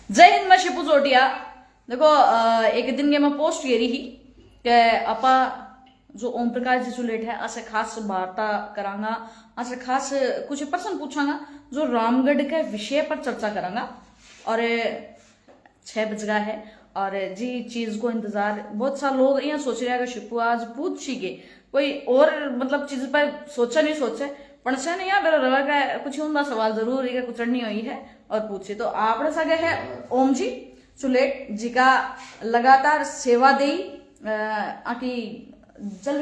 जय हिंद, मैं शिपू जोटिया। देखो एक दिन के मैं पोस्ट ये रही कि आपा जो ओम प्रकाश जी चुलेट है असे खास वार्ता करांगा, असे खास कुछ प्रश्न पूछांगा जो रामगढ़ के विषय पर चर्चा करांगा। और 6 बज गया है और जी चीज को इंतजार बहुत सा लोग यहाँ सोच रहे हैं कि शिपू आज पूछ सी के कोई और मतलब चीज पर सोचा नहीं सोचे पण से नहीं यार मेरा रवा का कुछ उनका सवाल जरूर है कुछ नहीं हुई है और पूछे तो आपने सगे है ओम जी चुलेट जी का लगातार सेवा दे आकी जल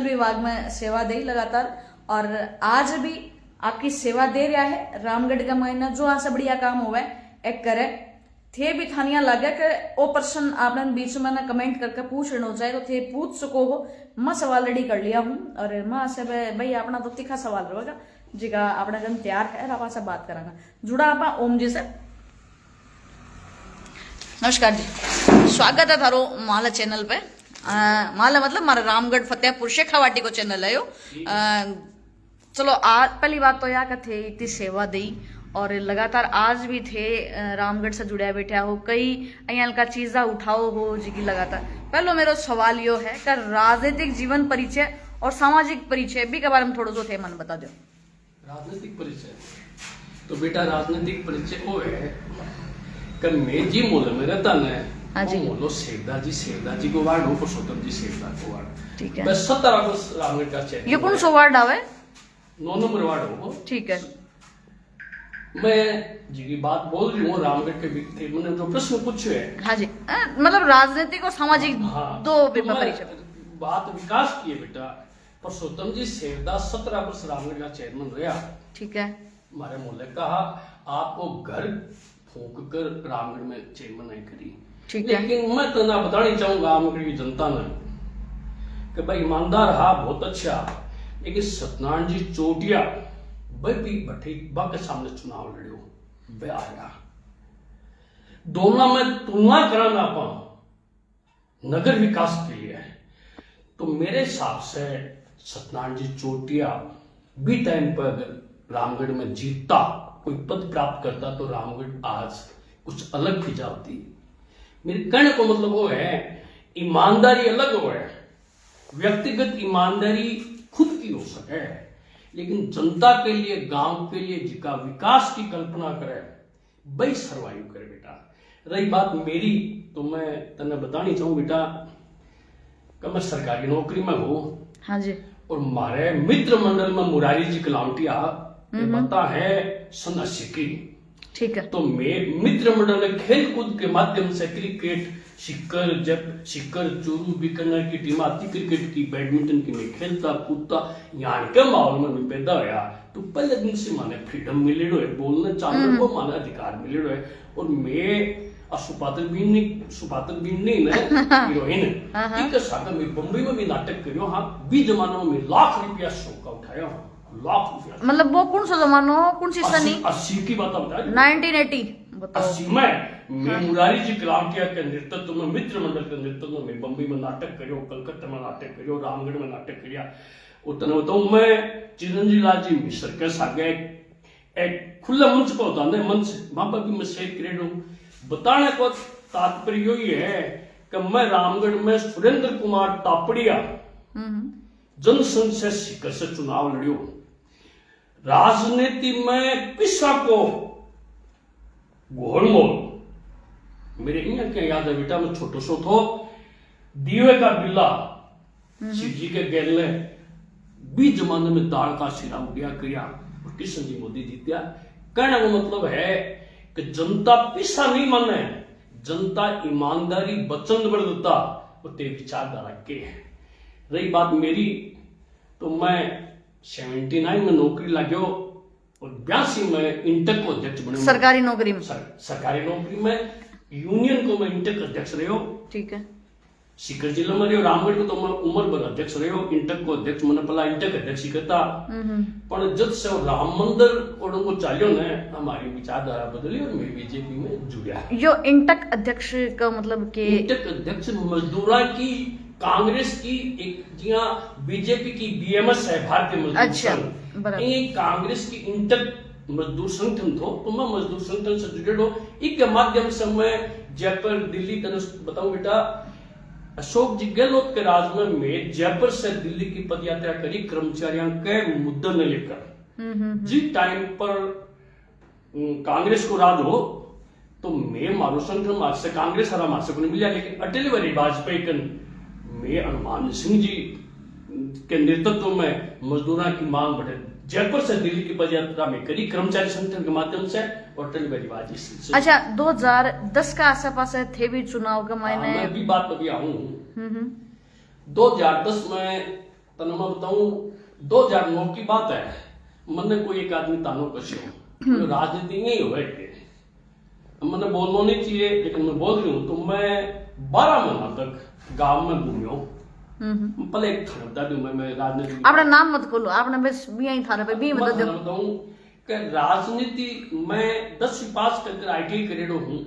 विभाग में सेवा दे लगातार और आज भी आपकी सेवा दे रहा है। रामगढ़ का महीना जो आसे बढ़िया काम हुआ है एक करे थे भी थानिया लगे कि वो प्रश्न आपने बीच में ना कमेंट करके पूछ लेना चाहे तो थे पूछ सको हो। मैं सवाल रेडी कर लिया हूँ और मैं से भाई अपना तो तीखा सवाल रहेगा जी का अपना गन तैयार है आप से बात करांगा। जुड़ा आप ओम जी से। नमस्कार जी, स्वागत है थारो माला चैनल पे। माला मतलब मारा रामगढ़ फतेहपुर शेखावाटी को चैनल है यो। चलो आज पहली बात तो यहाँ का थे इतनी सेवा दी और लगातार आज भी थे रामगढ़ से जुड़ा बैठा हो कई अयाल का चीजा उठाओ हो जी की लगातार। पहलो मेरा सवाल यो है कि राजनीतिक जीवन परिचय और सामाजिक परिचय भी के बारे में थोड़ा सा थे मन बता दो। राजनीतिक परिचय तो बेटा राजनीतिक परिचय वो है कि मैं जी मोहल्ले में रहता है। हाँ जी। वो मोहल्लो सेवदा जी को वार्ड हो पुरुषोत्तम जी सेवदा को वार्ड। ठीक है। बस 17 वर्ष रामगढ़ का चेयर। ये कौन सा वार्ड आवे? 9 नंबर वार्ड हो। ठीक है। मैं जी की बात बोल रही हूँ रामगढ़ के व्यक्ति मैंने जो प्रश्न पूछे है। हाँ जी, मतलब राजनीतिक और सामाजिक हाँ, दो तो परिचय। बात विकास की है बेटा। पुरुषोत्तम जी सेवदा 17 वर्ष रामगढ़ का चेयरमैन रहा। ठीक है। हमारे मोहल्ले कहा आपको घर फूंक कर रामगढ़ में चेयरमैन नहीं करी। ठीक है। लेकिन मैं तो ना बताना चाहूंगा रामगढ़ की जनता ने कि भाई ईमानदार हा बहुत अच्छा, लेकिन सत्यनारायण जी चोटिया भाई भी भट्टी बा के सामने चुनाव लड़ियो वे आया। दोनों में तुलना कराना अपन नगर विकास के लिए है तो मेरे हिसाब से सत्यनारायण जी चोटिया भी टाइम पर अगर रामगढ़ में जीतता कोई पद प्राप्त करता तो रामगढ़ आज कुछ अलग फिजा होती। मेरे कहने को मतलब वो है ईमानदारी अलग हो है, व्यक्तिगत ईमानदारी खुद की हो सके लेकिन जनता के लिए गांव के लिए जिसका विकास की कल्पना करे वही सर्वाइव करे बेटा। रही बात मेरी तो मैं तने बतानी चाहूँ बेटा कि मैं सरकारी नौकरी में हूँ। हाँ जी। और हमारे मित्र मंडल में मुरारी जी कलावटिया पता है सन 80 की। ठीक है। तो मित्र मंडल में खेल कूद के माध्यम से क्रिकेट शिक्कर चूरू बीकानेर की टीम आती, क्रिकेट की बैडमिंटन की मैं खेलता कूदता यहाँ के माहौल में मैं पैदा होया तो पहले दिन से माने फ्रीडम मिले है, बोलने चालने को माने अधिकार मिले है। और मैं सुपात्र बीन नहीं ना हीरोइन एक साथ में बम्बई में भी नाटक करियो। हाँ 20 जमानों में लाख रुपया शो का उठाया, लाख रुपया। मतलब वो कौन सा जमाना हो कौन सी सनी? 80 की बात बता 1980 बताओ। 80 में मैं मुरारी जी कलावटिया के नेतृत्व में मित्र मंडल के नेतृत्व में बम्बई में नाटक करियो, कलकत्ता में नाटक करियो, रामगढ़ में नाटक करिया। उतना बताऊं मैं चिरंजी लाल जी मिश्र के सागे एक खुला मंच पर होता है मंच वहां पर भी मैं शेयर कर रहा हूँ। बताने को तात्पर्य यही है कि मैं रामगढ़ में सुरेंद्र कुमार तापड़िया जनसंघ से शिखर से चुनाव लड़ियो। राजनीति में पिसा को गोलमोल मेरे यहाँ क्या याद है बेटा, मैं छोटो सो थो दीवे का बिल्ला शिव जी के गेले 20 जमाने में दाल का शिरा उड़िया किया और किशन जी मोदी जीतिया। कहने का मतलब है कि जनता पिसा नहीं माने, जनता ईमानदारी वचनबद्धता और ते विचारधारा के है। रही बात मेरी तो मैं 79 में नौकरी लाग्यो और 82 में इंटक को अध्यक्ष बने। सरकारी नौकरी में? सरकारी नौकरी में यूनियन को मैं इंटक अध्यक्ष रहे। ठीक है। सीकर जिला में रहो, रामगढ़ को तो मैं उमर भर अध्यक्ष रहे। इंटक को अध्यक्ष मैंने पहला इंटक अध्यक्ष ही करता पर जब से राम मंदिर और उनको चालियो ने हमारी विचारधारा बदली और मैं बीजेपी में जुड़ा। यो इंटक अध्यक्ष का मतलब के? इंटक अध्यक्ष मजदूरा की कांग्रेस की एक जिया बीजेपी की बीएमएस है भारतीय मजदूर संघ। अच्छा, कांग्रेस की इंटक मजदूर संगठन थो, तो मैं मजदूर संगठन से जुड़े रहो। इसके माध्यम से मैं जयपुर दिल्ली का बताऊं बेटा, अशोक जी गहलोत के राज में मैं जयपुर से दिल्ली की पदयात्रा करी कर्मचारियों के मुद्दे में लेकर। जिस टाइम पर कांग्रेस को राज हो तो मैं मारू संगठन आज से कांग्रेस हरा मार को नहीं मिला, लेकिन अटल बिहारी वाजपेयी कन मैं हनुमान सिंह जी के नेतृत्व में मजदूरों की मांग बढ़े जयपुर से दिल्ली की पदयात्रा में करी कर्मचारी संगठन के माध्यम से, और अटल बिहारी वाजपेयी से। अच्छा 2010 का आसे पास थे भी चुनाव का मैंने मैं भी बात अभी आऊं 2010 में तना मैं बताऊं 2009 की बात है। मैंने कोई एक आदमी तानो कशो राजनीति नहीं हो मैंने बोलना नहीं चाहिए लेकिन मैं बोल रही हूँ। तो मैं 12 महीना तक गांव में घूमियो। पहले एक थड़ता भी मैं राजनीति आपने नाम मत खोलो, आपने बस भी यही था भी मत दो। बताऊं कि राजनीति मैं 10वीं पास करके ITI करेडो हूँ।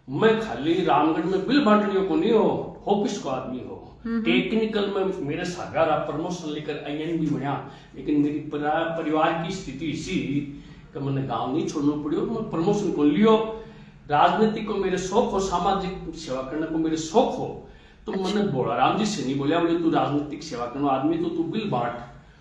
मैं खाली रामगढ़ में बिल बांटने को नहीं हो, ऑफिस को आदमी हो। टेक्निकल में मेरे सागारा प्रमोशन लेकर IN भी बना, लेकिन मेरी परिवार की स्थिति इसी कि मैंने गांव नहीं छोड़ना पड़ियो, मैं प्रमोशन को लियो। राजनीति को मेरे शौक हो, सामाजिक सेवा करने को मेरे शौक हो, तो मैंने बोला राम जी से नहीं बोलिया बोले तू राजनीतिक सेवा करना आदमी तो तू बिल बांट।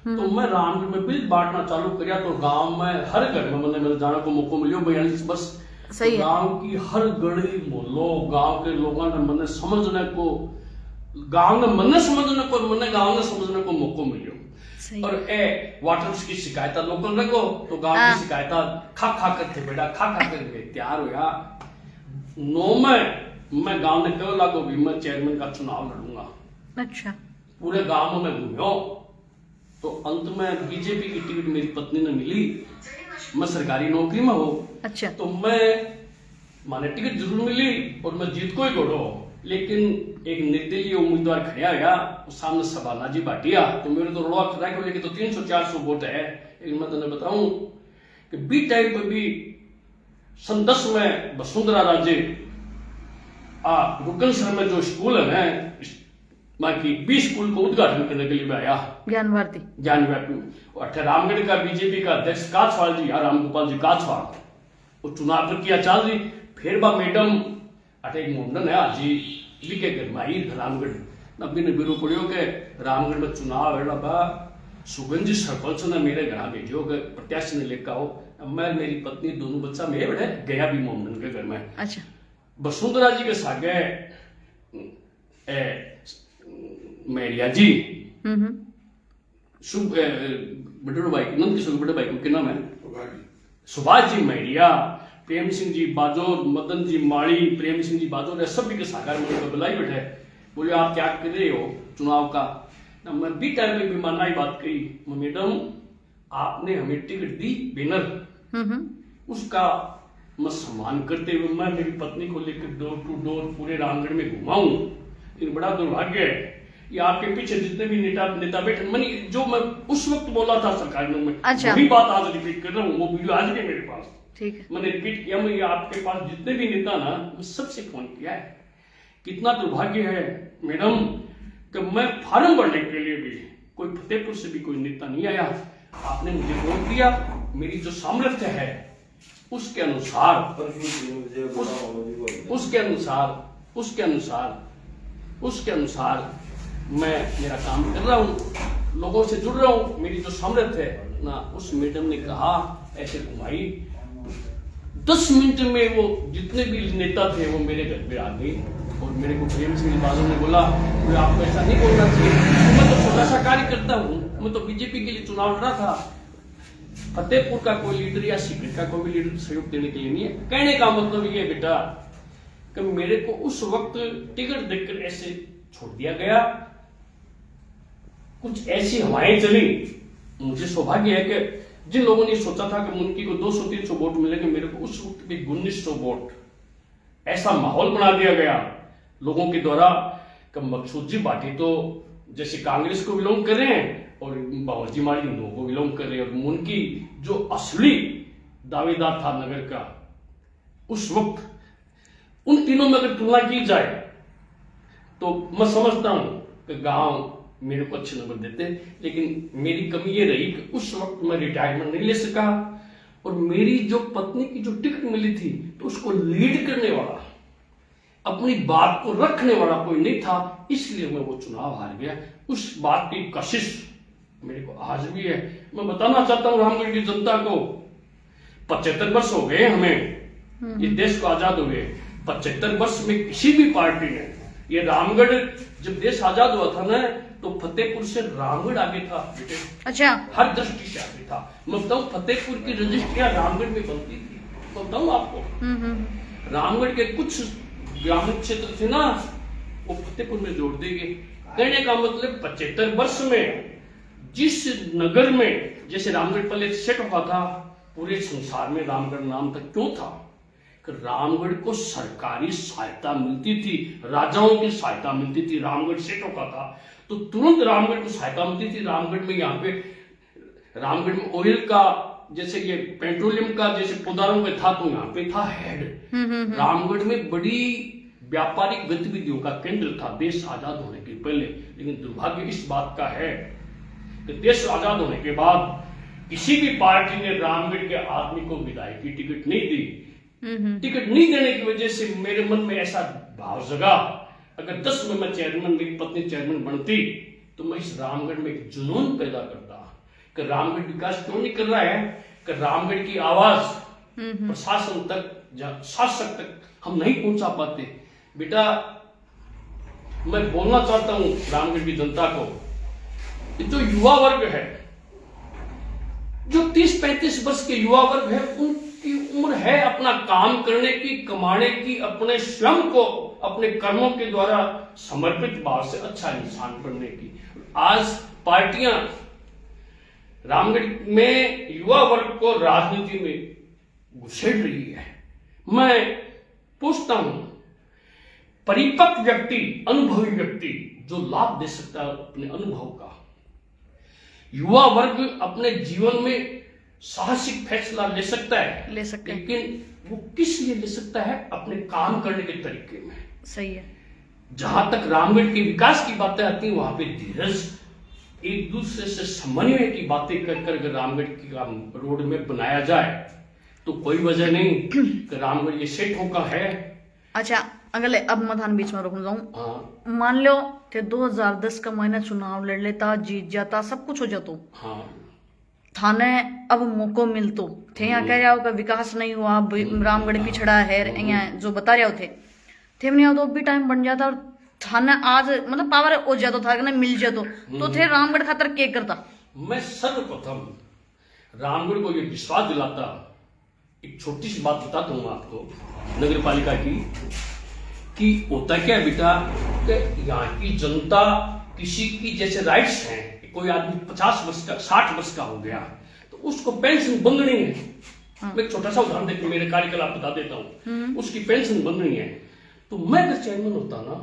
तो मैं रामगढ़ में बिल बांटना चालू किया। तो गांव में हर घर में मैंने जाने को मौका मिलियो बयान बस सही गांव की हर गली मोहल्लो गांव के लोगों ने मैंने समझने को, गांव ने मैंने समझने को, मैंने गांव ने समझने को मौका मिलियो। और वाटर की शिकायत लोगों लगो तो गांव की शिकायत खा खा कर थे बेटा, खा खा कर तैयार होया। 9 में मैं गांव ने कह लागो भी मैं चेयरमैन का चुनाव लड़ूंगा। अच्छा पूरे गांव में घूमियो। तो अंत में बीजेपी की टिकट मेरी पत्नी ने मिली, मैं सरकारी नौकरी में हो। अच्छा तो मैं माने टिकट जरूर मिली और मैं जीत को ही घोड़ो, लेकिन एक निर्दलीय उम्मीदवार खड़ा गया, सामने सबाना जी भाटिया। तो मेरे तो रोड़ा खड़ा को लेके तो 300-400 वोट है। लेकिन मैं तुम्हें बताऊं कि बी टाइम पर भी सन 10 में वसुंधरा राजे रुकन सर में जो स्कूल है बाकी 20 स्कूल को उद्घाटन करने के लिए मैं आया। ज्ञान भारती रामगढ़ का बीजेपी का अध्यक्ष काछवाल जी, राम गोपाल जी काछवाल, वो चुनाव प्रक्रिया चल रही। फिर बा मैडम अटे एक मुंडन है आज जी के घर माई रामगढ़ नब्बी ने बिरो पड़ियो के रामगढ़ में चुनाव है बा सुगंध जी सरपंच ने मेरे घर भेजो के प्रत्याशी ने लेकर आओ। मैं मेरी पत्नी दोनों बच्चा मेरे बैठे गया भी मोमडन के घर में। अच्छा वसुंधरा जी के सागे मैरिया जी बड़े भाई नंद किशोर बड़े भाई के नाम है सुभाष जी मैरिया, प्रेम सिंह जी बाजोर, मदन जी माड़ी, प्रेम सिंह जी बाजोर है सभी के सागर में बुलाई बैठे। बोले आप क्या कर रहे हो चुनाव का? मैं बी टाइम में भी मानना ही बात कही, मैडम आपने हमें टिकट दी बैनर, उसका मैं सम्मान करते हुए मैं मेरी पत्नी को लेकर डोर टू डोर पूरे रामगढ़ में घुमाऊं। लेकिन बड़ा दुर्भाग्य है ये आपके पीछे जितने भी नेता बैठे मनी जो मैं उस वक्त बोला था सरकार में, अच्छा। वही बात आज रिपीट कर रहा हूँ। वो वीडियो आज भी मेरे पास, ठीक है, मैंने रिपीट किया। मैं आपके पास जितने भी नेता ना मैं सबसे फोन किया है। कितना दुर्भाग्य है मैडम कि मैं फार्म भरने के लिए भी कोई फतेहपुर से भी कोई नेता नहीं आया। आपने मुझे फोन किया, मेरी जो सामर्थ्य है उसके अनुसार उसके अनुसार मैं मेरा काम कर रहा हूँ, लोगों से जुड़ रहा हूँ। मेरी जो सामर्थ्य है ना, उस मैडम ने कहा ऐसे घुमाई 10 मिनट में वो जितने भी नेता थे वो मेरे घर पे आ गए और मेरे को प्रेम सिंह बादल ने बोला आपको ऐसा नहीं बोलना चाहिए, मैं तो छोटा सा कार्य करता हूँ, मैं तो बीजेपी के लिए चुनाव लड़ा था। फतेहपुर का कोई लीडर या सीक्रेट का कोई भी लीडर सहयोग देने के लिए नहीं है। कहने का मतलब ये बेटा कि मेरे को उस वक्त टिकट देकर ऐसे छोड़ दिया गया, कुछ ऐसी हवाएं चली। मुझे सौभाग्य है कि जिन लोगों ने सोचा था कि मुनकी को 200-300 वोट मिलेंगे, मेरे को उस वक्त भी 1900 वोट ऐसा माहौल बना दिया गया लोगों के द्वारा कि मकसूद जी बाटी तो जैसे कांग्रेस को बिलोंग कर रहे हैं और बावर्ची माड़ी हिंदुओं को बिलोंग कर रहे हैं, और मुनकी जो असली दावेदार था नगर का उस वक्त, उन तीनों में अगर तुलना की जाए तो मैं समझता हूं कि गांव मेरे को अच्छे नंबर देते। लेकिन मेरी कमी ये रही कि उस वक्त मैं रिटायरमेंट नहीं ले सका और मेरी जो पत्नी की जो टिकट मिली थी तो उसको लीड करने वाला, अपनी बात को रखने वाला कोई नहीं था, इसलिए मैं वो चुनाव हार गया। उस बात की कशिश मेरे को आज भी है। मैं बताना चाहता हूँ रामगढ़ की जनता को, 75 वर्ष हो गए हमें इस देश को आजाद हुए। 75 वर्ष में किसी भी पार्टी ने, ये रामगढ़ जब देश आजाद हुआ था ना, तो फतेहपुर से रामगढ़ आगे था बेटे। अच्छा। हर दृष्टि से आगे था। मैं बताऊं, फतेहपुर की रजिस्ट्रियां रामगढ़ में बनती थी। तो बताऊं आपको, रामगढ़ के कुछ ग्रामीण क्षेत्र थे ना, वो फतेहपुर में जोड़ देंगे। कहने का मतलब 75 वर्ष में जिस नगर में, जैसे रामगढ़ पहले सेट हुआ था, पूरे संसार में रामगढ़ नाम तक क्यों था कि रामगढ़ को सरकारी सहायता मिलती थी, राजाओं की सहायता मिलती थी। रामगढ़ सेट होता था तो तुरंत रामगढ़ को सहायता मिलती थी। रामगढ़ में यहाँ पे, रामगढ़ में ऑयल का, जैसे ये पेट्रोलियम का जैसे पौधारों में था, तो यहाँ पे था हेड। रामगढ़ में बड़ी व्यापारिक गतिविधियों का केंद्र था देश आजाद होने के पहले। लेकिन दुर्भाग्य इस बात का है कि देश आजाद होने के बाद किसी भी पार्टी ने रामगढ़ के आदमी को विधायक की टिकट नहीं दी। टिकट नहीं देने की वजह से मेरे मन में ऐसा भाव जगा, अगर 10 में मैं चेयरमैन, मेरी पत्नी चेयरमैन बनती, तो मैं इस रामगढ़ में एक जुनून पैदा करता कि रामगढ़ विकास क्यों नहीं कर रहा है, कि रामगढ़ की आवाज प्रशासन तक, शासक तक हम नहीं पहुंचा पाते। बेटा, मैं बोलना चाहता हूं रामगढ़ की जनता को, जो युवा वर्ग है, जो 30-35 वर्ष के युवा वर्ग है, उनकी उम्र है अपना काम करने की, कमाने की, अपने स्वयं को अपने कर्मों के द्वारा समर्पित भाव से अच्छा इंसान बनने की। आज पार्टियां रामगढ़ में युवा वर्ग को राजनीति में घुसेड़ रही है। मैं पूछता हूं, परिपक्व व्यक्ति, अनुभवी व्यक्ति जो लाभ दे सकता है अपने अनुभव का, युवा वर्ग अपने जीवन में साहसिक फैसला ले सकता है, लेकिन वो किस लिए ले सकता है? अपने काम करने के तरीके में। सही है। जहां तक रामगढ़ के विकास की बातें आती हैं, वहां पे धीरज, एक दूसरे से समन्वय की बातें कर कर रामगढ़ की रोड में बनाया जाए, तो कोई वजह नहीं कि रामगढ़ ये सेठ होगा है। अच्छा अगले, अब मधान बीच में रुक जाऊं। मान लो थे 2010 का महीना चुनाव लड़ लेता, जीत जाता, सब कुछ हो जातो, थाने अब मौको मिलतो थे, यहाँ कह रहे हो कि विकास नहीं हुआ, रामगढ़ पिछड़ा है, यहाँ जो बता रहे हो थे नहीं, तो भी टाइम बन जाता और थाना आज मतलब पावर हो जाता था कि मिल जातो, तो थे रामगढ़ खातर क्या करता? मैं सर्वप्रथम रामगढ़ को ये विश्वास दिलाता। एक छोटी सी बात बताता हूँ आपको नगर पालिका की, कि होता क्या है बेटा, कि यहाँ की जनता, किसी की जैसे राइट्स हैं, कोई आदमी 50 वर्ष का, 60 वर्ष का हो गया तो उसको पेंशन बंधनी है। मैं एक छोटा सा उदाहरण देकर मेरे कार्यकलाप बता देता हूँ। उसकी पेंशन बंधनी है, तो मैं अगर चेयरमैन होता ना,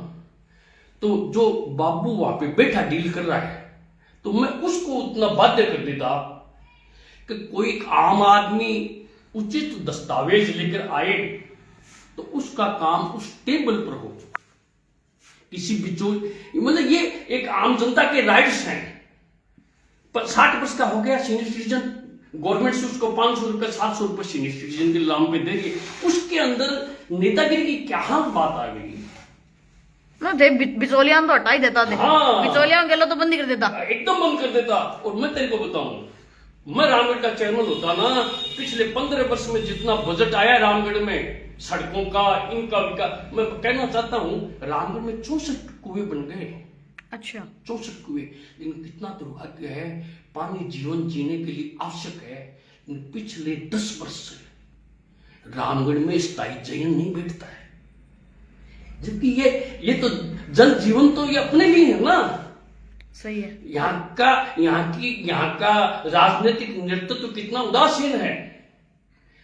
तो जो बाबू वहां पे बैठा डील कर रहा है, तो मैं उसको उतना बाध्य कर देता कि कोई आम आदमी उचित दस्तावेज लेकर आए तो उसका काम उस टेबल पर हो। किसी भी जो, मतलब ये एक आम जनता के राइट्स हैं। पर 60 वर्ष का हो गया सीनियर सिटीजन, गवर्नमेंट से उसको 500 रुपए 700 रुपए सीनियर सिटीजन के नाम पे दे रही है, उसके अंदर नेतागिरी की क्या बात आ गई? बिचौलियां तो हटा ही देता थे। बिचौलियां गेलो तो बंद ही कर देता, एकदम बंद कर देता। और मैं तेरे को बताऊं, मैं रामगढ़ का चेयरमैन होता ना, पिछले 15 वर्ष में जितना बजट आया रामगढ़ में, सड़कों का, इनका विकास, मैं कहना चाहता हूं रामगढ़ में 64 कुएं बन गए। अच्छा, 64 कुएं। लेकिन कितना दुर्भाग्य है, पानी जीवन जीने के लिए आवश्यक है, लेकिन पिछले 10 वर्ष से रामगढ़ में स्थायी जैन नहीं बैठता है। जबकि ये तो जल जीवन तो ये अपने लिए है ना। सही है। यहाँ का राजनीतिक नेतृत्व कितना उदासीन है।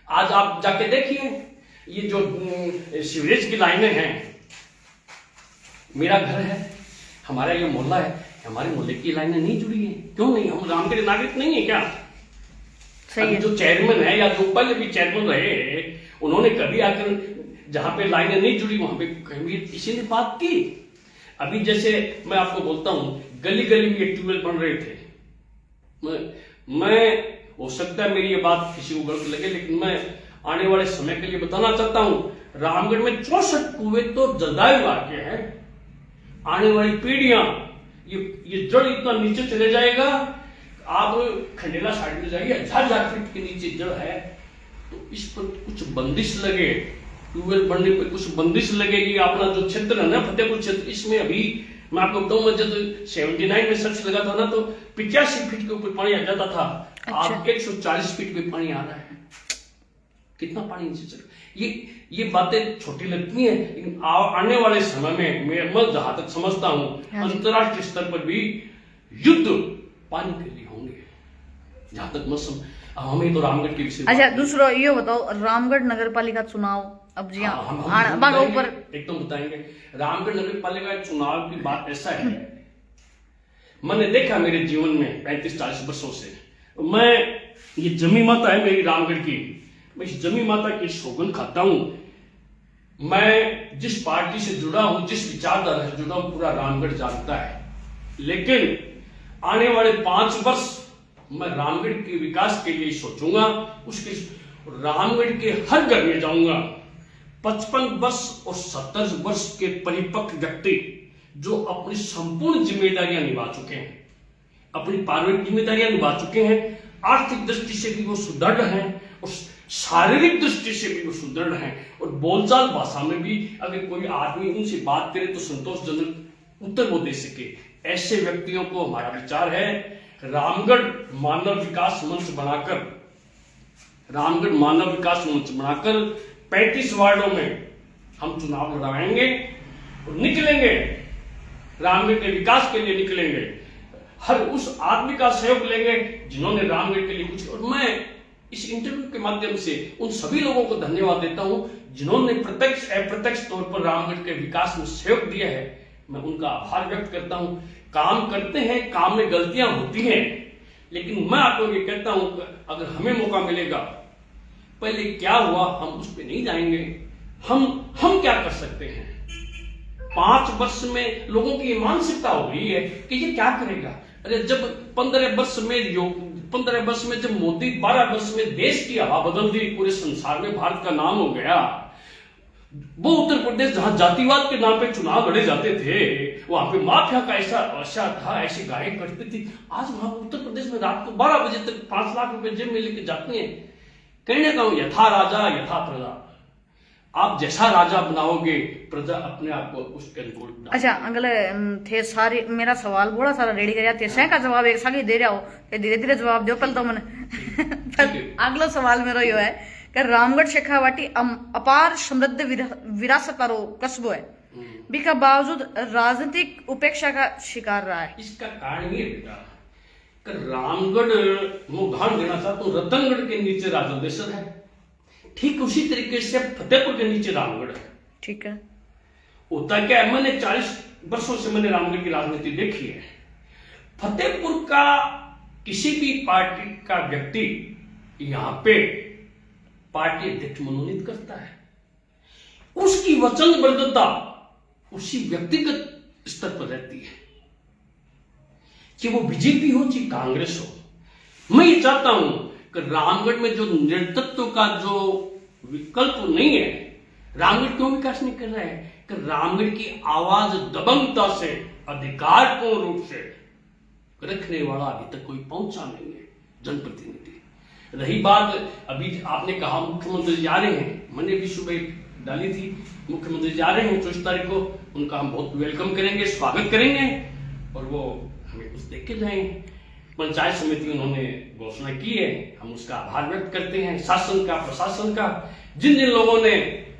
आज आप जाके देखिए, ये जो सीवरेज की लाइनें हैं, मेरा घर है, हमारा ये मोहल्ला है, हमारे मोहल्ले की लाइनें नहीं जुड़ी है। क्यों नहीं? हम रामगढ़ नागरिक नहीं है क्या? सही है। जो चेयरमैन है या जो पहले भी चेयरमैन रहे, उन्होंने कभी आकर जहां पे लाइनें नहीं जुड़ी वहां पे कभी किसी ने बात की? अभी जैसे मैं आपको बोलता हूं, गली गली में ट्यूबवेल बन रहे थे, मैं हो सकता है मेरी ये बात किसी को गलत लगे, लेकिन मैं आने वाले समय के लिए बताना चाहता हूं रामगढ़ में 64 कुएं तो जलदायु वाक्य है। आने वाली पीढ़ियां ये जड़ इतना नीचे चले जाएगा, आप खंडेला साइड में जाइए 1000 फीट के नीचे जड़ है, तो इस पर कुछ बंदिश लगे, ट्यूबवेल बनने पर कुछ बंदिश लगेगी। अपना जो क्षेत्र है ना फतेहपुर क्षेत्र, इसमें अभी मैं आपको बताऊं, मैं जब 79 में सर्च लगा था ना तो 85 फीट के ऊपर पानी आ जाता था। आज 140 फीट पे पानी आ रहा है। कितना पानी नीचे चल, ये बातें छोटी लगती हैं, लेकिन आने वाले समय में मैं जहां तक समझता हूं अंतरराष्ट्रीय स्तर पर भी युद्ध पानी के लिए होंगे, जहां तक मैं हमें तो रामगढ़ के विषय। अच्छा, दूसरा ये बताओ, रामगढ़ नगर पालिका चुनाव अब जी हम ऊपर एकदम बताएंगे। रामगढ़ नगर पालिका चुनाव की बात ऐसा है, मैंने देखा मेरे जीवन में 35-40 वर्षों से, मैं ये जमी माता है मेरी रामगढ़ की, मैं इस जमी माता की सौगंध खाता हूं। मैं जिस पार्टी से जुड़ा हूं, जिस विचारधारा से जुड़ा हूं, पूरा रामगढ़ जानता है। लेकिन आने वाले 5 वर्ष मैं रामगढ़ के विकास के लिए सोचूंगा, उसके रामगढ़ के हर घर में जाऊंगा। 55 वर्ष और 70 वर्ष के परिपक्व व्यक्ति जो अपनी संपूर्ण जिम्मेदारियां निभा चुके हैं, अपनी पारिवारिक जिम्मेदारियां निभा चुके हैं, आर्थिक दृष्टि से भी वो सुदृढ़ हैं और शारीरिक दृष्टि से भी वो सुदृढ़ हैं, और बोलचाल भाषा में भी अगर कोई आदमी उनसे बात करे तो संतोषजनक उत्तर वो दे सके, ऐसे व्यक्तियों को हमारा विचार है रामगढ़ मानव विकास मंच बनाकर, रामगढ़ मानव विकास मंच बनाकर 35 वार्डों में हम चुनाव लड़ाएंगे और निकलेंगे, रामगढ़ के विकास के लिए निकलेंगे। हर उस आदमी का सहयोग लेंगे जिन्होंने रामगढ़ के लिए कुछ, और मैं इस इंटरव्यू के माध्यम से उन सभी लोगों को धन्यवाद देता हूं जिन्होंने प्रत्यक्ष अप्रत्यक्ष तौर पर रामगढ़ के विकास में सहयोग दिया है। मैं उनका आभार व्यक्त करता हूं। काम करते हैं, काम में गलतियां होती हैं, लेकिन मैं आपको ये कहता हूं अगर हमें मौका मिलेगा, पहले क्या हुआ हम उस पर नहीं जाएंगे, हम क्या कर सकते हैं। 5 वर्ष में लोगों की ये मानसिकता हो गई है कि ये क्या करेगा। अरे जब 15 वर्ष में जब मोदी 12 वर्ष में देश की हवा बदल दी, पूरे संसार में भारत का नाम हो गया। वो उत्तर प्रदेश जहां जातिवाद के नाम पे चुनाव लड़े जाते थे, वहां पे माफिया का ऐसा था, ऐसी गायें कटती थी। आज वहां उत्तर प्रदेश में रात को 12 बजे तक 5 लाख रुपए जेब में लेके जाते हैं। कहने का यथा राजा यथा प्रजा, आप जैसा राजा बनाओगे प्रजा अपने आप को उसके अनुकूल। अच्छा अंकल, थे सारे मेरा सवाल बड़ा सारा रेडी कर थे, सह का जवाब एक साथ दे रहा हो, धीरे धीरे जवाब दो पहले तो मैंने अगला सवाल मेरा यो है कि रामगढ़ शेखावाटी अपार समृद्ध विरासत वालो कस्बो है, बिका बावजूद राजनीतिक उपेक्षा का शिकार रहा है। इसका कारण ये बेटा कि रामगढ़, मैं उदाहरण देना चाहता हूँ, रतनगढ़ के नीचे राजदेश्वर है, ठीक उसी तरीके से फतेहपुर के नीचे रामगढ़ है। ठीक है, होता क्या है, मैंने 40 वर्षों से मैंने रामगढ़ की राजनीति देखी है। फतेहपुर का किसी भी पार्टी का व्यक्ति यहां पे पार्टी अध्यक्ष मनोनीत करता है, उसकी वचनबद्धता उसी व्यक्तिगत स्तर पर रहती है, कि वो बीजेपी हो चाहे कांग्रेस हो। मैं ये चाहता हूं कि रामगढ़ में जो नेतृत्व का जो विकल्प नहीं है, रामगढ़ क्यों विकास नहीं कर रहा है कि रामगढ़ की आवाज दबंगता से अधिकारपूर्ण रूप से रखने वाला अभी तक कोई पहुंचा नहीं है जनप्रतिनिधि। रही बात, अभी आपने कहा मुख्यमंत्री जा रहे हैं, मैंने भी सुबह डाली थी, मुख्यमंत्री जा रहे हैं 24 तारीख को, उनका हम बहुत वेलकम करेंगे, स्वागत करेंगे, और वो हमें कुछ देख के जाएंगे। पंचायत समिति उन्होंने घोषणा की है, हम उसका आभार व्यक्त करते हैं, शासन का, प्रशासन का, जिन जिन लोगों ने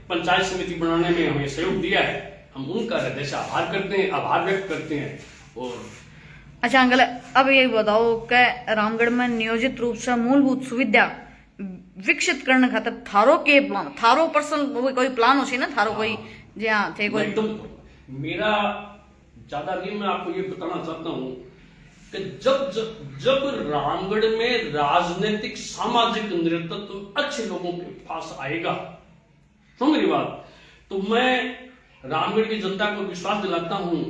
पंचायत समिति बनाने में हमें सहयोग दिया है, हम उनका हृदय से आभार करते हैं, आभार व्यक्त करते हैं। और अच्छा अंकल, अब ये बताओ कि रामगढ़ में नियोजित रूप से मूलभूत सुविधा विकसित करने खातिर थारो के प्लान, थारो पर्सनल कोई प्लान हो ना, थारो कोई जहाँ थे कोई? एकदम मेरा ज्यादा नहीं, मैं आपको ये बताना चाहता हूँ कि जब रामगढ़ में राजनीतिक सामाजिक नेतृत्व अच्छे लोगों के पास आएगा, तो मेरी बात, तो मैं रामगढ़ की जनता को विश्वास दिलाता हूं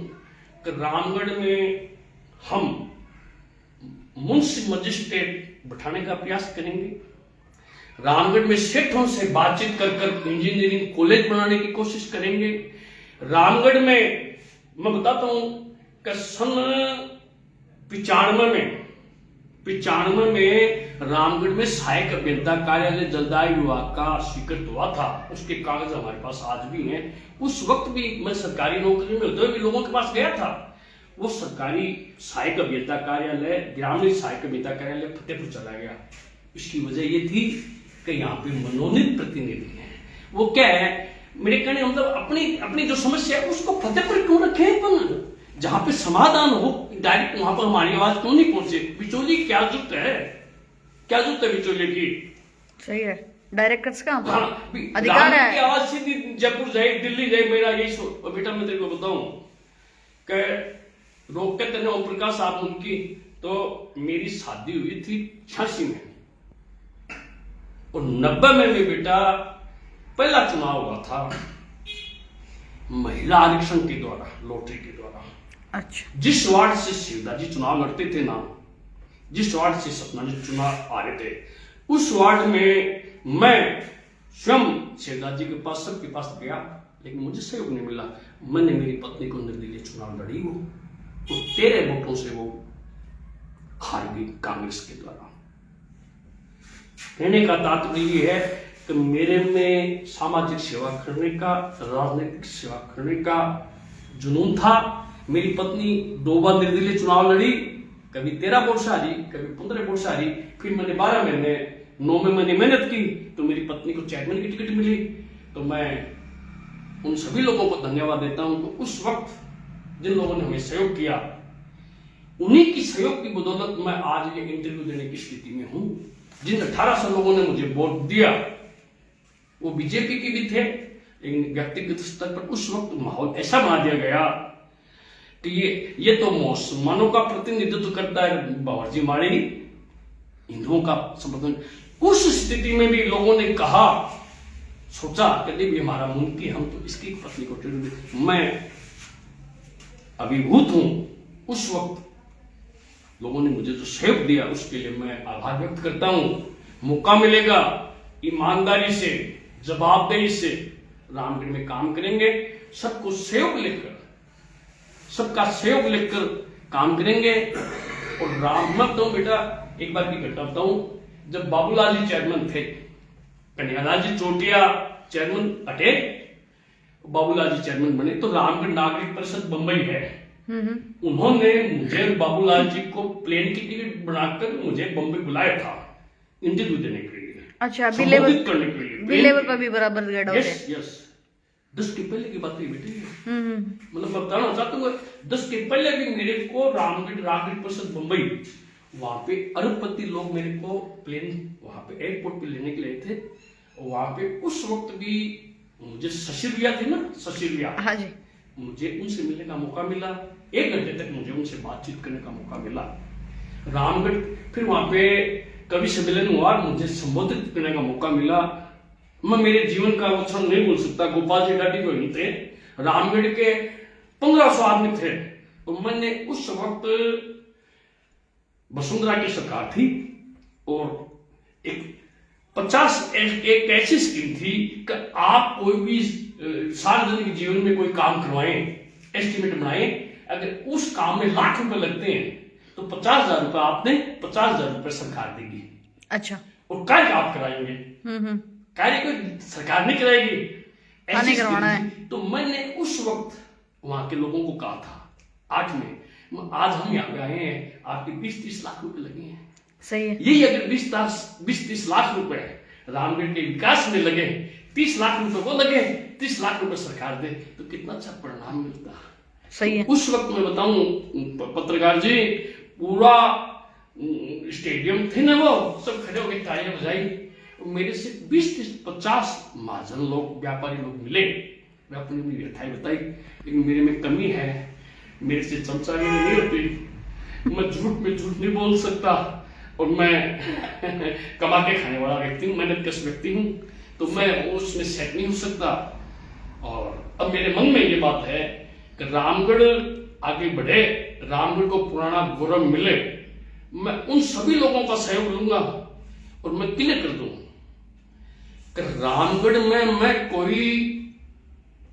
कि रामगढ़ में हम मुंशी मजिस्ट्रेट बैठाने का प्रयास करेंगे। रामगढ़ में सेठों से बातचीत कर कर इंजीनियरिंग कॉलेज बनाने की कोशिश करेंगे। रामगढ़ में मैं बताता हूं कि सन 95 में रामगढ़ में सहायक अभियंता कार्यालय जलदाय विभाग का स्वीकृत हुआ था। उसके कागज हमारे पास आज भी हैं। उस वक्त भी मैं सरकारी नौकरी में होते हुए भी लोगों के पास गया था। वो सरकारी सहायक अभियंता कार्यालय, ग्रामीण सहायक अभियंता कार्यालय फतेहपुर चला गया। इसकी वजह ये थी कि यहाँ पे मनोनीत प्रतिनिधि हैं। वो क्या है, मेरे कहने मतलब अपनी जो समस्या है उसको फतेहपुर क्यों रखे अपन, जहां पे समाधान हो डायरेक्ट वहां पर हमारी आवाज क्यों नहीं पहुंचे। बिचौली क्या जरूरत है बिचौले की। सही है, डायरेक्टर्स का हाँ, अधिकार है की आवाज सीधी जयपुर जाए, दिल्ली जाए, मेरा यही और बेटा मैं तेरे को बताऊं कि रोक के तेने ओम प्रकाश आप उनकी, तो मेरी शादी हुई थी 86 में और 90 में भी बेटा पहला चुनाव हुआ था महिला आरक्षण के द्वारा, लॉटरी के द्वारा। अच्छा। जिस वार्ड से शिवदा जी चुनाव लड़ते थे ना, जिस वार्ड से सपना जी चुनाव आ रहे थे, उस वार्ड में मैं स्वयं शिवदा जी के पास, सबके पास गया, लेकिन मुझे सहयोग नहीं मिला। मैंने मेरी पत्नी को निर्दलीय चुनाव लड़ी, वो तो 13 वोटों से वो हार गई कांग्रेस के द्वारा। कहने का तात्पर्य ये है कि मेरे में सामाजिक सेवा करने का, राजनीतिक सेवा करने का जुनून था। मेरी पत्नी 2 बार निर्दलीय चुनाव लड़ी, कभी 13 वोट से हारी, कभी 15 वोट से हारी। फिर मैंने 12 महीने 9 में मैंने मेहनत की तो मेरी पत्नी को चेयरमैन की टिकट मिली। तो मैं उन सभी लोगों को धन्यवाद देता हूं। तो उस वक्त जिन लोगों ने हमें सहयोग किया, उन्हीं की सहयोग की बदौलत मैं आज ये इंटरव्यू देने की स्थिति में हूं। जिन 1800 लोगों ने मुझे वोट दिया वो बीजेपी के भी थे, लेकिन व्यक्तिगत स्तर पर उस वक्त माहौल ऐसा बना दिया गया कि ये तो मुसलमानों का प्रतिनिधित्व करता है, बावर्ची माड़ी हिंदुओं का समर्थन। उस स्थिति में भी लोगों ने कहा, सोचा कि भी हमारा मुमकिन, हम तो इसकी पत्नी को टिकट। मैं अभिभूत हूं। उस वक्त लोगों ने मुझे जो सहयोग दिया उसके लिए मैं आभार व्यक्त करता हूं। मौका मिलेगा ईमानदारी से, जवाबदेही से रामगढ़ में काम करेंगे। सबको सहयोग लेकर, सबका सहयोग लेकर काम करेंगे। और राम मत दो बेटा, एक बार की घटना बताऊं। जब बाबूलाल जी चेयरमैन थे, कन्हैयालाल जी चोटिया चेयरमैन हटे, बाबूलाल जी चेयरमैन बने, तो रामगढ़ नागरिक परिषद बंबई है, उन्होंने मुझे बाबूलाल जी को प्लेन की टिकट बनाकर मुझे बम्बई बुलाया था इंटरव्यू देने के लिए। अच्छा, बी लेवल करने के लिए, बी लेवल पर भी बराबर ग्रेड होते हैं। यस 10 के पहले की बात है बेटे। मतलब बताना चाहता हूँ, 10 के पहले भी मेरे को रामगढ़ नागरिक परिषद बम्बई, वहां पे अरबपति लोग मेरे को प्लेन वहां पे एयरपोर्ट पे लेने के लिए थे। वहां पे उस वक्त भी मुझे शशिरिया थे ना, शशिरिया, हाँ जी, मुझे उनसे मिलने का मौका मिला। 1 घंटे तक मुझे उनसे बातचीत करने का मौका मिला रामगढ़। फिर वहां पे कवि सम्मेलन हुआ, मुझे संबोधित करने का मौका मिला। मैं मेरे जीवन का वो क्षण नहीं भूल सकता। गोपाल जी डाटी को नहीं थे, रामगढ़ के 1500 आदमी थे। तो मैंने उस वक्त वसुंधरा की सरकार थी और एक ऐसी स्कीम थी कि आप कोई भी सार्वजनिक जीवन में कोई काम करवाएं, एस्टिमेट बनाएं, अगर उस काम में लाख रुपए लगते हैं तो 50,000 रुपए आपने 50,000 रुपए सरकार देगी। अच्छा, और कार्य आप कराएंगे, कार्य को सरकार नहीं कराएगी, ऐसे करवाना है। तो मैंने उस वक्त वहां के लोगों को कहा था 8 में, आज हम यहाँ पे आए हैं, आपके 20-30 लाख रुपए लगे हैं। सही है। यही अगर 20-30 लाख रुपए रामगढ़ के विकास में लगे, 30 लाख रुपए वो लगे, 30 लाख रुपए सरकार दे, तो कितना अच्छा परिणाम मिलता। सही है। उस वक्त मैं बताऊं पत्रकार जी, पूरा स्टेडियम थे ना, वो सब खड़े होकर तालियां बजाई। मेरे से 20-50 महाजन लोग, व्यापारी लोग मिले। मैं अपनी व्यथाएं बताई, लेकिन मेरे में कमी है, मेरे से चमचागिरी नहीं होती, मैं झूठ में झूठ नहीं बोल सकता, और मैं कमा के खाने वाला व्यक्ति हूँ, मेहनत कश व्यक्ति हूँ, तो मैं उसमें सेट नहीं हो सकता। और अब मेरे मन में ये बात है कि रामगढ़ आगे बढ़े, रामगढ़ को पुराना गौरव मिले, मैं उन सभी लोगों का सहयोग लूंगा और मैं क्लियर कर दूं कि रामगढ़ में मैं कोई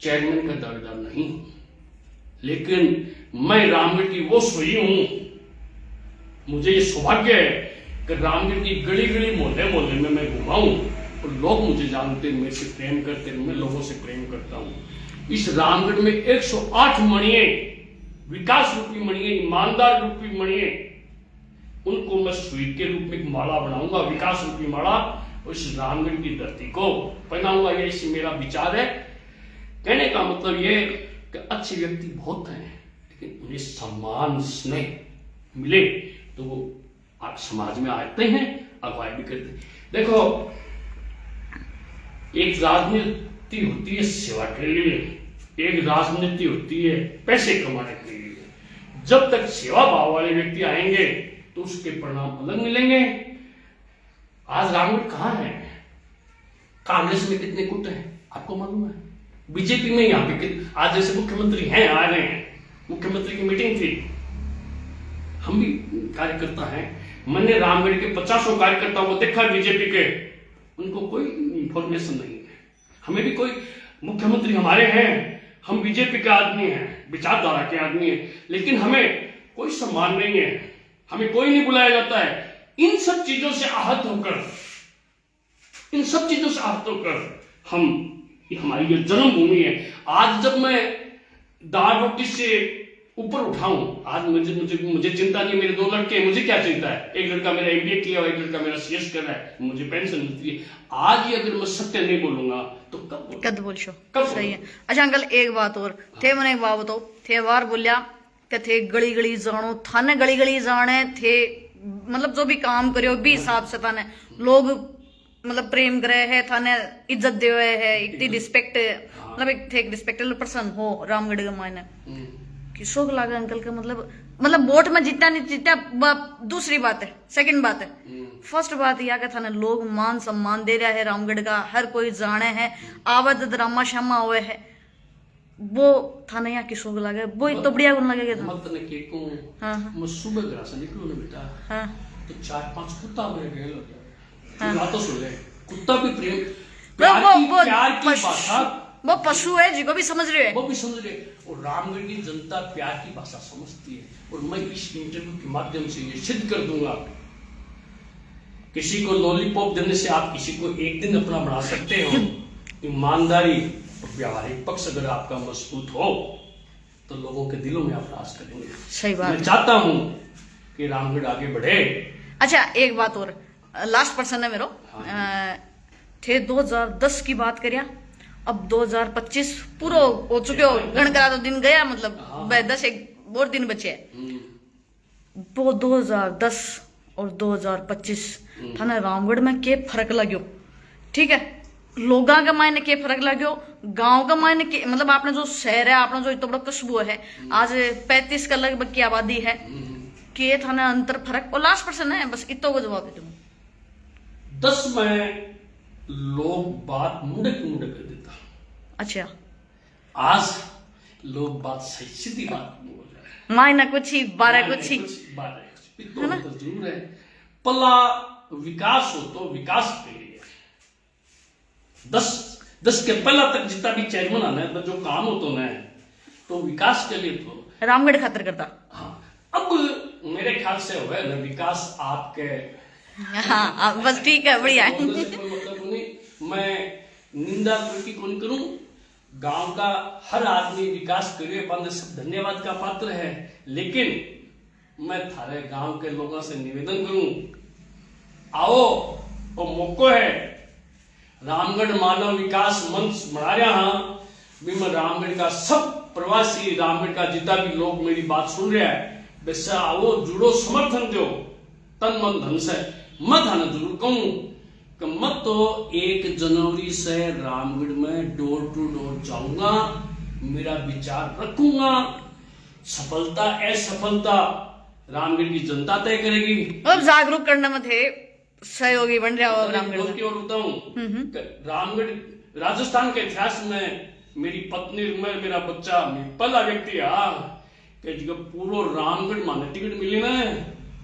चेयरमैन का दावेदार नहीं हूं, लेकिन मैं रामगढ़ की वो सोई हूं। मुझे ये सौभाग्य है कि रामगढ़ की गली गली मोहल्ले मोहल्ले में मैं घुमाऊं और लोग मुझे जानते, मेरे से प्रेम करते, मैं लोगों से प्रेम करता हूं। इस रामगढ़ में 108 मणिये, विकास रूपी मणिये, ईमानदार रूपी मणिये, उनको मैं सुई के रूप में एक माला बनाऊंगा, विकास रूपी माला, और इस रामगढ़ की धरती को पहनाऊंगा। ये इसी मेरा विचार है। कहने का मतलब ये कि अच्छे व्यक्ति बहुत हैं, लेकिन उन्हें सम्मान स्नेह मिले तो वो आप समाज में आते हैं, अगुवाई भी करते हैं। देखो, एक राजनीति होती है सेवा के लिए, एक राजनीति होती है पैसे कमाने के लिए। जब तक सेवा भाव वाले व्यक्ति आएंगे तो उसके परिणाम अलग मिलेंगे। आज रामगढ़ कहां है? कांग्रेस में कितने गुट हैं आपको मालूम है? बीजेपी में यहाँ पे आज जैसे मुख्यमंत्री हैं, आ रहे हैं, मुख्यमंत्री की मीटिंग थी, हम भी कार्यकर्ता हैं। मैंने रामगढ़ के 50 कार्यकर्ताओं को देखा बीजेपी के, उनको कोई इंफॉर्मेशन नहीं है। हमें भी कोई मुख्यमंत्री हमारे हैं, हम बीजेपी के आदमी हैं, विचारधारा के आदमी हैं, लेकिन हमें कोई सम्मान नहीं है, हमें कोई नहीं बुलाया जाता है। इन सब चीजों से आहत होकर, इन सब चीजों से आहत होकर हमारी ये जन्मभूमि है। आज जब मैं दाल रोटी से ऊपर उठाऊं, आज मुझे चिंता नहीं, मेरे 2 लड़के हैं, मुझे क्या चिंता है? एक लड़का मेरा MBA किया हुआ, एक लड़का मेरा CS कर रहा है, मुझे पेंशन मिलती है। आज ही अगर मैं सत्य नहीं बोलूंगा तो कब बोलशो? कब सही है। अच्छा अंकल, एक बात और थे, मैंने एक बात बताओ, थे बार बोलिया कि थे गली गली जानो, थाने गली गली जाने थे, मतलब जो भी काम करो भी हिसाब से थाने लोग मतलब प्रेम करे है, थाने इज्जत दे है, इतनी रिस्पेक्ट, मतलब एक रिस्पेक्टेबल पर्सन हो रामगढ़ के मायने। किसो लगा अंकल का मतलब वोट में जीता नहीं जीता दूसरी बात है, सेकंड बात है। फर्स्ट बात यह कि थाने लोग मान सम्मान दे रहा है रामगढ़ का, हर कोई जाने है, आवत ड्रामा शामा हुए है, वो थाने यहाँ किसो लगे, वो तो बढ़िया गुण लगेगा। मैं सुबह घर से निकलूं ना बेटा, तो 4-5 कुत्ता मेरे घेर लग गया। तो सुन ले, कुत्ता भी प्रेम, प्यार की भाषा, वो पशु है जिसको भी समझ रहे हैं, वो भी समझ रहे। और रामगढ़ की जनता प्यार की भाषा समझती है, और मैं इस इंटरव्यू के माध्यम से ये सिद्ध कर दूंगा, किसी को लॉलीपॉप देने से आप किसी को एक दिन अपना बना सकते हो। ईमानदारी और व्यावहारिक पक्ष अगर आपका मजबूत हो तो लोगों के दिलों में आप राज करेंगे। सही बात। मैं चाहता हूं कि रामगढ़ आगे बढ़े। अच्छा एक बात और, लास्ट पर्सन है मेरो, थे 2010 की बात करिया, अब 2025 पूरा हो चुके हो, गणकरा तो दिन गया, मतलब 10 एक और दिन बचे हैं। वो 2010 और 2025 थाने रामगढ़ में के फर्क लग्यो? ठीक है, लोगों का मायने के फर्क लग्यो, गांव का मायने के, मतलब आपने जो शहर है, आपने जो इतना बड़ा कस्बो है, आज 35 का लगभग की आबादी है, के थाने अंतर फर्क? और लास्ट पर्सन है, बस इतना को जवाब दे दूं। 10 में लोग बात मुंडे की मुंडे कर देता। अच्छा, आज लोग बात सही सीधी बात बोल रहे हैं, मायना कुछ ही 12 कुछ ही है ना, जरूर है। पला विकास हो तो विकास के लिए 10 के पहला तक जितना भी चेयरमैन आना है, जो काम हो तो न तो विकास के लिए तो रामगढ़ खातर करता। हाँ, अब मेरे ख्याल से हो गया विकास आपके। हाँ बस ठीक है, बढ़िया है। मतलब नहीं, मैं निंदा की कौन करूं, गांव का हर आदमी विकास करे, बंद सब धन्यवाद का पात्र है, लेकिन मैं थारे गांव के लोगों से निवेदन करूं, आओ वो मौको है, रामगढ़ मानव विकास मंच बना रहा हाँ भी, मैं रामगढ़ का सब प्रवासी, रामगढ़ का जितना भी लोग मेरी बात सुन रहे हैं, वैसे आओ, जुड़ो, समर्थन दो तन मन धन से। मत आना जरूर कहूं कि मत तो 1 जनवरी से रामगढ़ में डोर टू डोर जाऊंगा, मेरा विचार रखूंगा, सफलता असफलता रामगढ़ की जनता तय करेगी। अब जागरूक करने में थे सहयोगी बन रहा हो रामगढ़ की ओर बताऊं, रामगढ़ राजस्थान के इतिहास में मेरी पत्नी, मैं, मेरा बच्चा, पहला व्यक्ति है कि पूरा रामगढ़ माने टिकट मिली ना,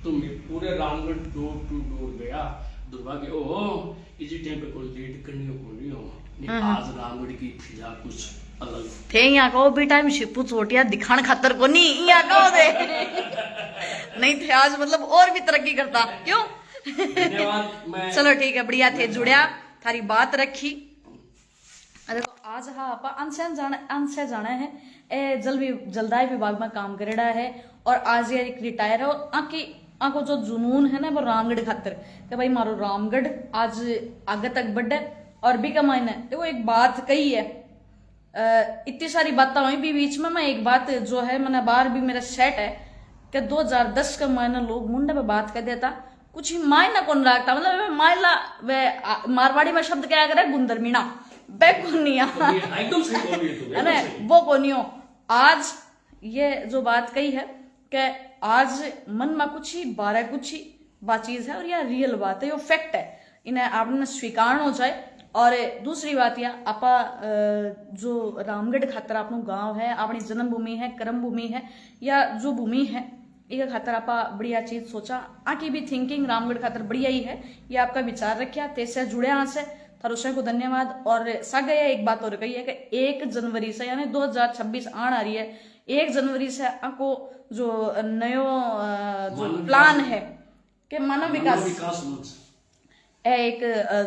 तो मैं पूरे रामगढ़ डोर टू डोर गया। दुर्भाग्य ओ इसी टाइम पे कोई लेट करनी हो नहीं हो नहीं, आज रामगढ़ की फिजा कुछ अलग थे। यहाँ कहो बेटा में शिपू चोटिया दिखाण खातर को नहीं यहाँ कहो दे नहीं थे आज मतलब और भी तरक्की करता क्यों। धन्यवाद। मैं चलो ठीक है, बढ़िया थे, जुड़िया थारी बात रखी। देखो आज हाँ आप अनसे जाना है जलदाय विभाग में काम करेड़ा है और आज ये एक रिटायर है और आंको जो जुनून है ना वो रामगढ़ खातर कि भाई मारो रामगढ़ आज आगे तक बढ़े। और भी कमाइन है देखो एक बात कही है, इतनी सारी बातें हुई भी बीच में मैं एक बात जो है मैंने बाहर भी मेरा सेट है कि 2010 का महीना लोग मुंडे पे बात कर देता कुछ ही मायना कौन रखता, मतलब मायला वे मारवाड़ी में शब्द क्या करे गुंदर मीणा बेकुनिया एकदम सही बोल रही है है ना वो कोनियो। आज ये जो बात कही है कि आज मन में कुछ ही बारह कुछ ही बात चीज है और यह रियल बात है, ये फैक्ट है, इन्हें आपने स्वीकार हो जाए। और दूसरी बात यह आपा जो रामगढ़ खातर अपनो गांव है, अपनी जन्मभूमि है, कर्म भूमि है या जो भूमि है ये खातर आपा बढ़िया चीज सोचा, आकी भी थिंकिंग रामगढ़ खातर बढ़िया ही है, ये आपका विचार रखा तेसे जुड़े यहाँ से थारों को धन्यवाद। और सागे एक बात और कही है कि 1 जनवरी से यानी 2026 आन आ रही है, 1 जनवरी से आपको जो नयो जो प्लान है कि मानव विकास मंच एक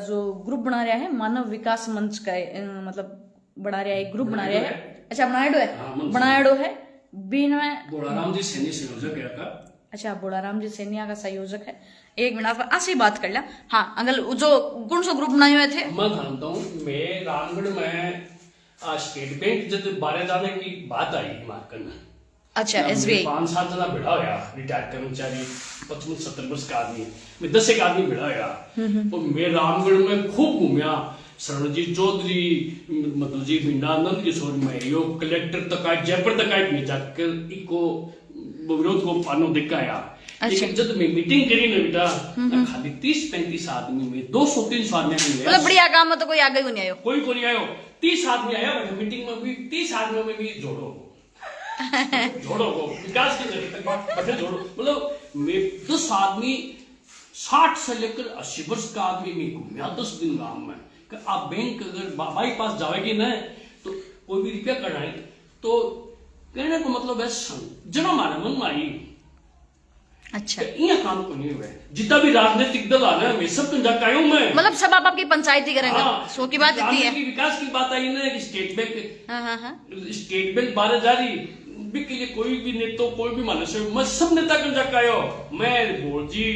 जो ग्रुप बना रहा है मानव विकास मंच का मतलब बना रहा है, ग्रुप बना रहा है, अच्छा बनाएडो है बीन में बोड़ाराम जी सैनी संयोजक है का, अच्छा बोड़ाराम जी सैनिया का संयोजक है। एक मिनट ऐसी बात कर लिया। हाँ अंकल जो कौन सा ग्रुप बनाए हुए थे? मैं जानता हूँ मैं रामगढ़ में स्टेट बैंक जब बारह जाने की बात आई हिमाचल में, अच्छा SBI 5-7 जना भिड़ा होया रिटायर्ड कर्मचारी 55-70 वर्ष का आदमी, मैं 10 एक आदमी भिड़ा होया और मैं रामगढ़ में खूब घूमया। शरणजीत चौधरी मतलब जी भिंडानंद किशोर में यो कलेक्टर तक आए जयपुर तक आए में जाकर इको विरोध को पानो दिखाया। लेकिन जब मैं मीटिंग करी ना बेटा खाली 30-35 आदमी में 200-300 आदमी मतलब बढ़िया काम में तो कोई आगे नहीं आयो, कोई को नहीं आयो, 30 आदमी आया मीटिंग में भी 30 आदमी में भी जोड़ो को विकास की जगह तक बैठे जोड़ो, मतलब मैं 10 आदमी 60 से लेकर 80 वर्ष का आदमी में घूमया 10 दिन गांव में कि आप बैंक अगर बाईपास जाओगे ना तो कोई भी रुपया करना है तो कहने को मतलब है जना मारे मन में आई। अच्छा ये काम को नहीं हुआ जितना भी राजनीतिक दल आना है मैं सब तो जाकायूं मैं मतलब सब आप आपकी पंचायती करेंगे। सो की बात इतनी है विकास की बात आई ना स्टेट बैंक स्टेट बैंक 12 जारी के लिए कोई भी नेता कोई भी मानस मैं सब नेता कर जाकायो, मैं भोर जी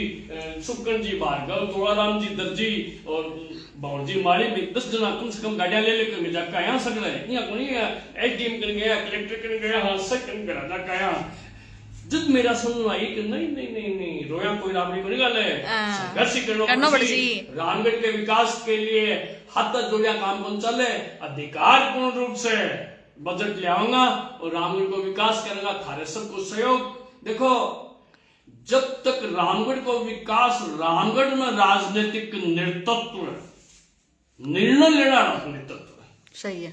सुकन जी भार्गव तोड़ाराम जी दर्जी और भोर जी मारी में 10 जना कम से कम गाड़ियां ले लेकर मैं जाका यहाँ सगड़ा है यहाँ कोई SDM कर गया कलेक्टर कर गया हाँ सब कर जाका जब मेरा समझ आई कि नहीं रोया कोई रामनी को निकाल है संघर्ष करना पड़ेगी रामगढ़ के विकास के लिए हाथ जोड़िया काम कौन चले अधिकार पूर्ण रूप से बजट ले आऊंगा और रामगढ़ को विकास करूंगा, थारे सबको सहयोग। देखो जब तक रामगढ़ को विकास रामगढ़ में राजनीतिक नेतृत्व निर्णय लेना नेतृत्व सही है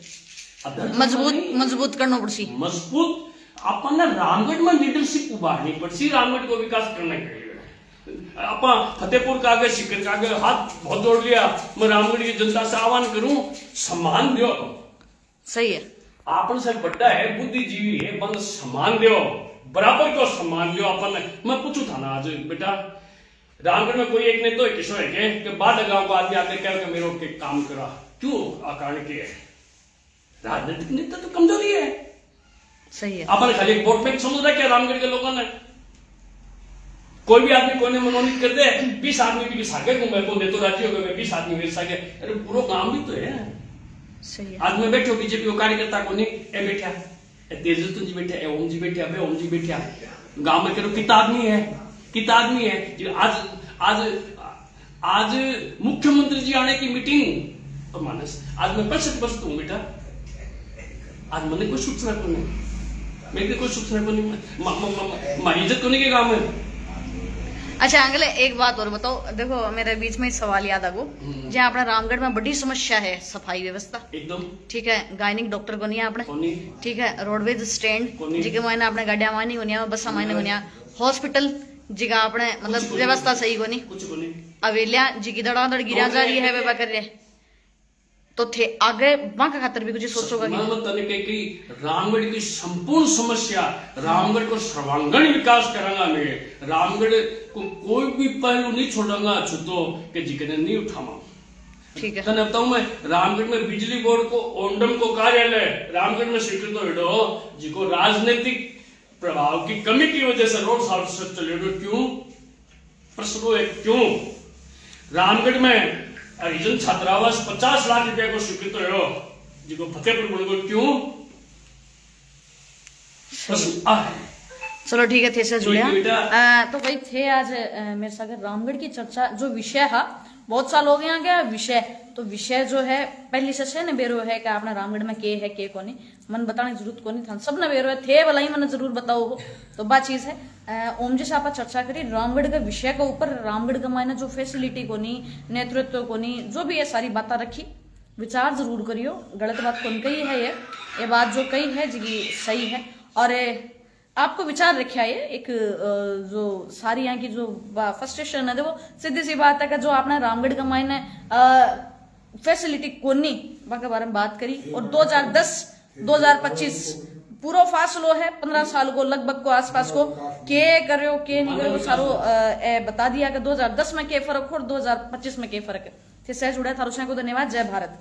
मजबूत करना पड़सी मजबूत अपन रामगढ़ में लीडरशिप उभारनी पड़सी रामगढ़ को विकास करने के लिए। अपन फतेहपुर का आगे शिखर का आगे हाथ बहुत जोड़ लिया, मैं रामगढ़ की जनता से आह्वान करूं सम्मान दो, सही है आपन से बड़ा है बुद्धिजीवी है बंद सम्मान दो बराबर को सम्मान दो। अपन मैं पूछू था ना आज बेटा रामगढ़ में कोई एक ने तो किशोर है कि बाद गांव को आदमी आके कह मेरे के काम करा क्यों आकार के राजनीतिक नेता तो कमजोरी है, सही है अपन खाली वोट बैंक समझ रहा क्या रामगढ़ के लोगों ने कोई भी आदमी कोई ने मनोनीत कर दे 20 आदमी भी सागे को मैं को नेतो राजी हो गए 20 आदमी मेरे सागे अरे पूरा गांव भी तो है सही है। आज मैं बैठो बीजेपी को कार्यकर्ता को नहीं ए बैठा ए तेजस्वी जी बैठा ए ओम जी बैठा बे ओम जी बैठा गांव में करो कितना आदमी है जो आज मुख्यमंत्री जी आने की मीटिंग तो मानस आज मैं 65 हूँ बेटा आज मैंने कोई सूचना को नहीं मेरे कोई सूचना को नहीं मारी इज्जत को नहीं के गांव में। अच्छा अंकल एक बात और बताओ, देखो मेरे बीच में सवाल याद आ गो जहाँ अपना रामगढ़ में बड़ी समस्या है सफाई व्यवस्था एकदम ठीक है, गायनिक डॉक्टर को नहीं है अपने ठीक है, रोडवेज स्टैंड जिके मायने अपने गाड़ियां मानी होनिया बसा मायने होनिया, हॉस्पिटल जिगा अपने मतलब व्यवस्था सही को नहीं कुछ को नहीं अवेलिया जी की दड़ादड़ गिरा जा रही है वे कर रहे तो थे आगे वहां का खातर भी कुछ सोचोगा कि मतलब तरीके की रामगढ़ की संपूर्ण समस्या रामगढ़ को सर्वांगीण विकास करांगा मैं रामगढ़ को कोई भी पहलू नहीं छोड़ूंगा छुतो के जिक्र नहीं उठावा ठीक है तने बताऊं मैं रामगढ़ में बिजली बोर्ड को ओंडम को कार्यालय रामगढ़ में स्वीकृत हो जिको राजनीतिक प्रभाव की कमी की वजह से रोड साफ चले क्यों प्रश्न है क्यों रामगढ़ में हरिजन छात्रावास 50 लाख रुपया को स्वीकृत हो जिको फतेहपुर बोल क्यों प्रश्न आ है चलो ठीक है थे से जुड़िया बेटा। तो भाई थे आज मेरे साथ रामगढ़ की चर्चा जो विषय है बहुत साल हो गए यहाँ गया विषय तो विषय जो है पहली से न बेरो है कि आपने रामगढ़ में के है के को नहीं मन बताने की जरूरत को नहीं था सब न बेरो है थे भला ही मन जरूर बताओ हो तो बात चीज है ओम जी से आप चर्चा करी रामगढ़ के विषय के ऊपर रामगढ़ का मायने जो फैसिलिटी को नहीं नेतृत्व को नहीं जो भी ये सारी बातें रखी विचार जरूर करियो गलत बात कौन कही है ये बात जो कही है जी सही है और आपको विचार रखा है एक जो सारी यहाँ की जो फ्रस्ट्रेशन है वो सीधी सी बात है कि जो आपने रामगढ़ का मायने फैसिलिटी कोनी के बारे में बात करी और 2010-2025 पूरा फासलो है 15 साल को लगभग को आसपास को के करो के नहीं करो सारो बता दिया कि 2010 में के फर्क हो और 2025 में के फर्क है। जुड़ा थारो को धन्यवाद। जय भारत।